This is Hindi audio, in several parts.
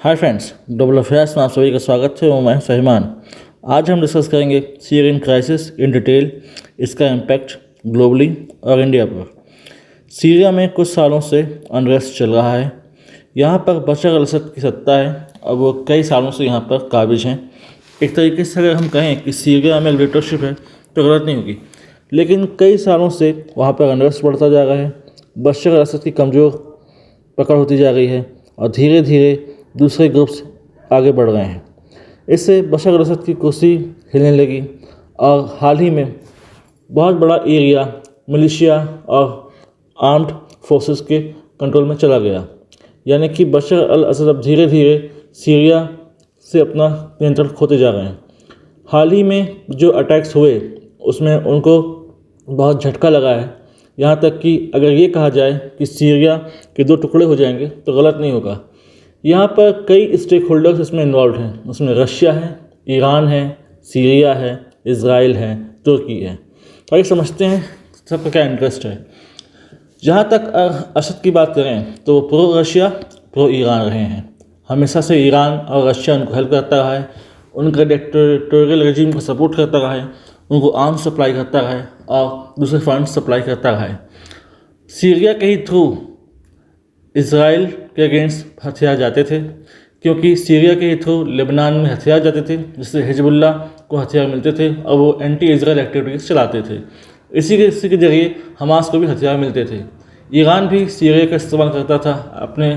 हाय फ्रेंड्स, ग्लोबल अफेयर्स में आप सभी का स्वागत है और मैं फहीमान। आज हम डिस्कस करेंगे सीरियन क्राइसिस इन डिटेल, इसका इम्पैक्ट ग्लोबली और इंडिया पर। सीरिया में कुछ सालों से अनरेस्ट चल रहा है। यहाँ पर बशर अल असद की सत्ता है और वो कई सालों से यहाँ पर काबिज हैं। एक तरीके से अगर हम कहें कि सीरिया में डिक्टेटरशिप है तो गलत नहीं होगी, लेकिन कई सालों से वहाँ पर अनरेस्ट बढ़ता जा रहा है। बशर अल असद की कमज़ोर पकड़ होती जा रही है और धीरे धीरे दूसरे ग्रुप्स आगे बढ़ रहे हैं। इससे बशर अल असद की कुर्सी हिलने लगी और हाल ही में बहुत बड़ा एरिया मिलिशिया और आर्म्ड फोर्सेस के कंट्रोल में चला गया। यानी कि बशर अल असद अब धीरे धीरे सीरिया से अपना नियंत्रण खोते जा रहे हैं। हाल ही में जो अटैक्स हुए उसमें उनको बहुत झटका लगा है। यहाँ तक कि अगर ये कहा जाए कि सीरिया के दो टुकड़े हो जाएंगे तो गलत नहीं होगा। यहाँ पर कई स्टेक होल्डर्स इसमें इन्वॉल्व हैं। उसमें रशिया है, ईरान है, सीरिया है, इज़राइल है, तुर्की है। तो आइए समझते हैं सबका क्या इंटरेस्ट है। जहाँ तक असद की बात करें तो वो प्रो रशिया प्रो ईरान रहे हैं। हमेशा से ईरान और रशिया उनको हेल्प करता रहा है, उनका डिक्टेटोरियल रेजिम को सपोर्ट करता रहा है, उनको आर्म्स सप्लाई करता रहा है और दूसरे फंड सप्लाई करता रहा है। सीरिया के ही थ्रू इज़राइल के अगेंस्ट हथियार जाते थे, क्योंकि सीरिया के ही थ्रू लेबनान में हथियार जाते थे जिससे हिजबुल्लाह को हथियार मिलते थे और वो एंटी इज़राइल एक्टिविटीज़ चलाते थे। इसी के जरिए हमास को भी हथियार मिलते थे। ईरान भी सीरिया का इस्तेमाल करता था अपने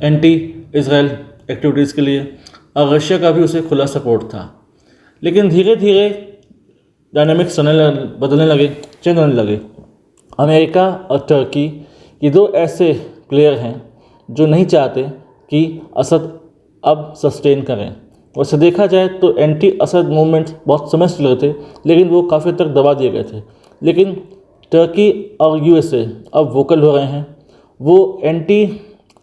एंटी इज़राइल एक्टिविटीज़ के लिए और रशिया का भी उसे खुला सपोर्ट था। लेकिन धीरे धीरे डायनामिक्स बदलने लगे, चेंज होने लगे। अमेरिका और टर्की ये दो ऐसे प्लेयर हैं जो नहीं चाहते कि असद अब सस्टेन करें। वैसे देखा जाए तो एंटी असद मूवमेंट बहुत समय से लगे थे, लेकिन वो काफ़ी तक दबा दिए गए थे। लेकिन टर्की और यूएसए अब वोकल हो रहे हैं। वो एंटी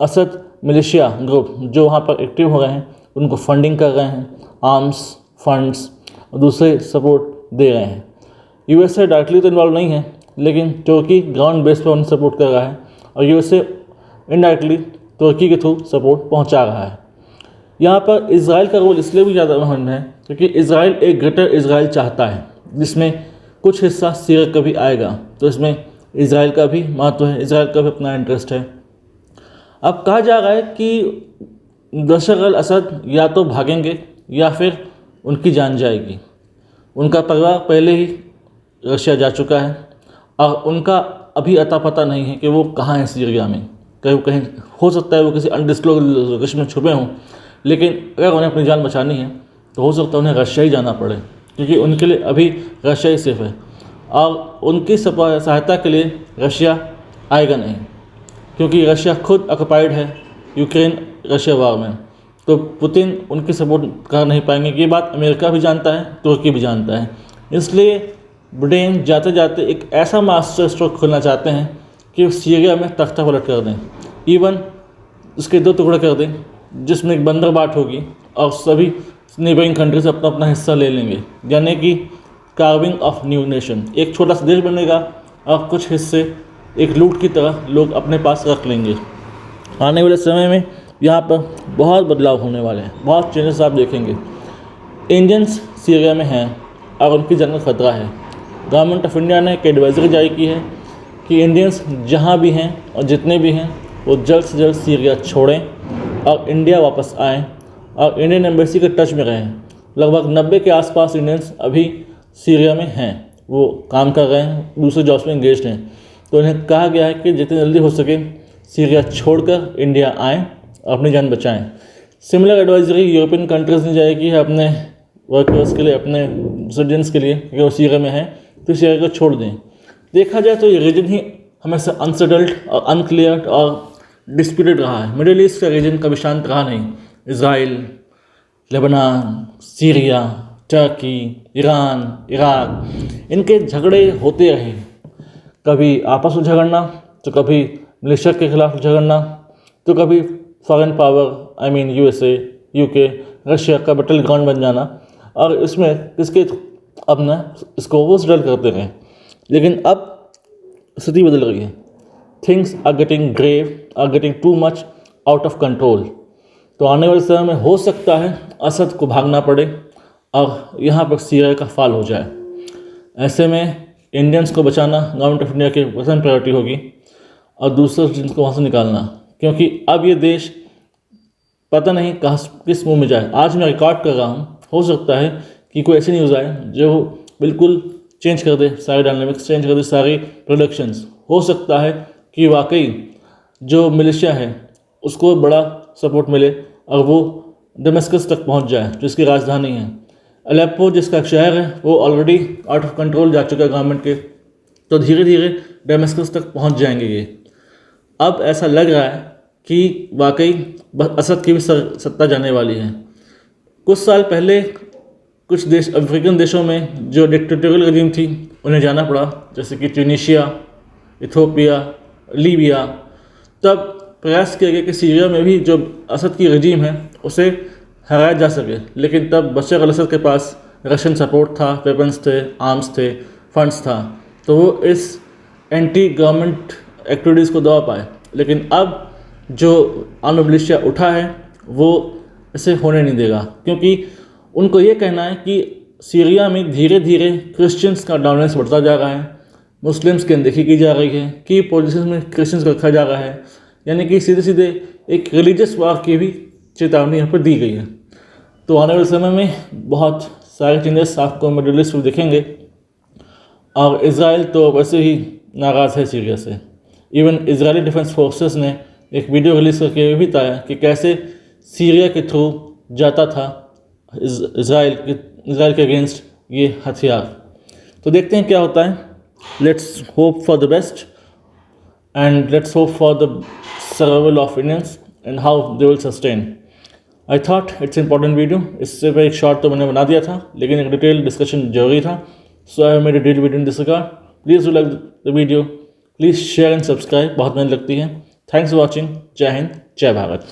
असद मिलिशिया ग्रुप जो वहाँ पर एक्टिव हो रहे हैं उनको फंडिंग कर रहे हैं, आर्म्स, फंड्स और दूसरे सपोर्ट दे रहे हैं। यूएसए डायरेक्टली तो इन्वॉल्व नहीं है, लेकिन टर्की ग्राउंड बेस पर उन्हें सपोर्ट कर रहा है और यूएसए इनडायरेक्टली तुर्की के थ्रू सपोर्ट पहुंचा रहा है। यहाँ पर इज़राइल का रोल इसलिए भी ज़्यादा अहम है क्योंकि इज़राइल एक ग्रेटर इज़राइल चाहता है जिसमें कुछ हिस्सा सीरिया का भी आएगा, तो इसमें इज़राइल का भी महत्व है, इज़राइल का भी अपना इंटरेस्ट है। अब कहा जा रहा है कि बशर अल असद या तो भागेंगे या फिर उनकी जान जाएगी। उनका परिवार पहले ही रशिया जा चुका है और उनका अभी अता पता नहीं है कि वो कहाँ हैं सीरिया में। कहीं हो सकता है वो किसी अनडिस्क्लोज लोकेशन में छुपे हों, लेकिन अगर उन्हें अपनी जान बचानी है तो हो सकता है उन्हें रशिया ही जाना पड़े, क्योंकि उनके लिए अभी रशिया ही सेफ है और उनकी सहायता के लिए रशिया आएगा नहीं, क्योंकि रशिया खुद ऑक्युपाइड है यूक्रेन रशिया वार में। तो पुतिन उनकी सपोर्ट कर नहीं पाएंगे। ये बात अमेरिका भी जानता है, तुर्की भी जानता है। इसलिए ब्रिटेन जाते जाते एक ऐसा मास्टर स्ट्रोक खोलना चाहते हैं कि सीरिया में तख्ता पलट कर दें, इवन उसके दो टुकड़े कर दें जिसमें एक बंदरबाट होगी और सभी नेबरिंग कंट्रीज अपना अपना हिस्सा ले लेंगे। यानी कि कार्विंग ऑफ न्यू नेशन, एक छोटा सा देश बनेगा और कुछ हिस्से एक लूट की तरह लोग अपने पास रख लेंगे। आने वाले समय में यहाँ पर बहुत बदलाव होने वाले हैं, बहुत चेंजेस आप देखेंगे। इंडियंस सीरिया में हैं और उनकी जान का खतरा है। गवर्नमेंट ऑफ इंडिया ने एक एडवाइजरी जारी की है कि इंडियंस जहाँ भी हैं और जितने भी हैं वो जल्द से जल्द सीरिया छोड़ें और इंडिया वापस आएँ और इंडियन एम्बेसी के टच में रहें। लगभग 90 के आसपास इंडियंस अभी सीरिया में हैं, वो काम कर रहे हैं, दूसरे जॉब्स में इंगेज्ड हैं। तो उन्हें कहा गया है कि जितनी जल्दी हो सके सीरिया छोड़कर इंडिया आएँ और अपनी जान बचाएँ। सिमिलर एडवाइजरी यूरोपियन कंट्रीज़ ने जारी की है अपने वर्कर्स के लिए, अपने सिटीजन्स के लिए, कि वो सीरिया में हैं तो सीरिया को छोड़ दें। देखा जाए तो ये रीजन ही हमेशा अनसेटल्ड और अनक्लियर और डिस्प्यूटेड रहा है। मिडिल ईस्ट का रीजन कभी शांत रहा नहीं। Israel, Lebanon, Syria, Turkey, Iran, Iraq, इनके झगड़े होते रहे। कभी आपस में झगड़ना, तो कभी मिलिशिया के खिलाफ झगड़ना, तो कभी foreign power USA, UK, Russia का बैटल ग्राउंड बन जाना और इसमें किसके अपना इसको वो सेटल करते रहे। लेकिन अब स्थिति बदल रही है। Things are getting grave, are getting too much out of control. तो आने वाले समय में हो सकता है असद को भागना पड़े और यहाँ पर सीरिया का फाल हो जाए। ऐसे में इंडियंस को बचाना गवर्नमेंट ऑफ इंडिया की प्रथम प्रायोरिटी होगी और दूसरा जिनको वहाँ से निकालना, क्योंकि अब ये देश पता नहीं कहाँ किस मुंह में जाए। आज मैं रिकॉर्ड कर रहा हूँ, हो सकता है कि कोई ऐसी न्यूज़ आए जो बिल्कुल चेंज कर दे सारी डायनामिक्स, चेंज कर दे सारी प्रोडक्शंस। हो सकता है कि वाकई जो मिलिशिया है उसको बड़ा सपोर्ट मिले और वो दमिश्क तक पहुंच जाए, जिसकी राजधानी है। अलेप्पो जिसका शहर है वो ऑलरेडी आउट ऑफ कंट्रोल जा चुका है गवर्नमेंट के, तो धीरे धीरे दमिश्क तक पहुंच जाएंगे ये। अब ऐसा लग रहा है कि वाकई असद की भी सत्ता जाने वाली है। कुछ साल पहले कुछ देश अफ्रीकन देशों में जो डिक्टेटोरियल रजीम थी उन्हें जाना पड़ा, जैसे कि ट्यूनीशिया, इथियोपिया, लीबिया। तब प्रयास किया गया कि सीरिया में भी जो असद की रजीम है उसे हराया जा सके, लेकिन तब बशर अल असद के पास रशियन सपोर्ट था, वेपन्स थे, आर्म्स थे, फंड्स था, तो वो इस एंटी गवर्नमेंट एक्टिविटीज़ को दबा पाए। लेकिन अब जो आर्म मिलिशिया उठा है वो इसे होने नहीं देगा, क्योंकि उनको ये कहना है कि सीरिया में धीरे धीरे क्रिश्चियंस का डोमिनेंस बढ़ता जा रहा है, मुस्लिम्स की अनदेखी की जा रही है, की पोजीशन में क्रिश्चियंस को रखा जा रहा है, यानी कि सीधे सीधे एक रिलीजियस वार की भी चेतावनी यहाँ पर दी गई है। तो आने वाले समय में बहुत सारे चेंजेस आपको मिडिल ईस्ट में दिखेंगे। और इज़राइल तो वैसे ही नाराज़ है सीरिया से। इवन इजरायली डिफेंस फोर्सेस ने एक वीडियो रिलीज़ करके ये भी बताया कि कैसे सीरिया के थ्रू जाता था इज़राइल के अगेंस्ट ये हथियार। तो देखते हैं क्या होता है। Let's hope for the best and let's hope for the survival of Indians and how they will sustain. I thought it's important video. इससे पहले एक शॉर्ट तो मैंने बना दिया था, लेकिन एक डिटेल डिस्कशन जरूरी था। So I have made a detail video in this regard. Please do like the video, please share and subscribe, बहुत मेहनत लगती है। Thanks for watching. जय हिंद, जय भारत।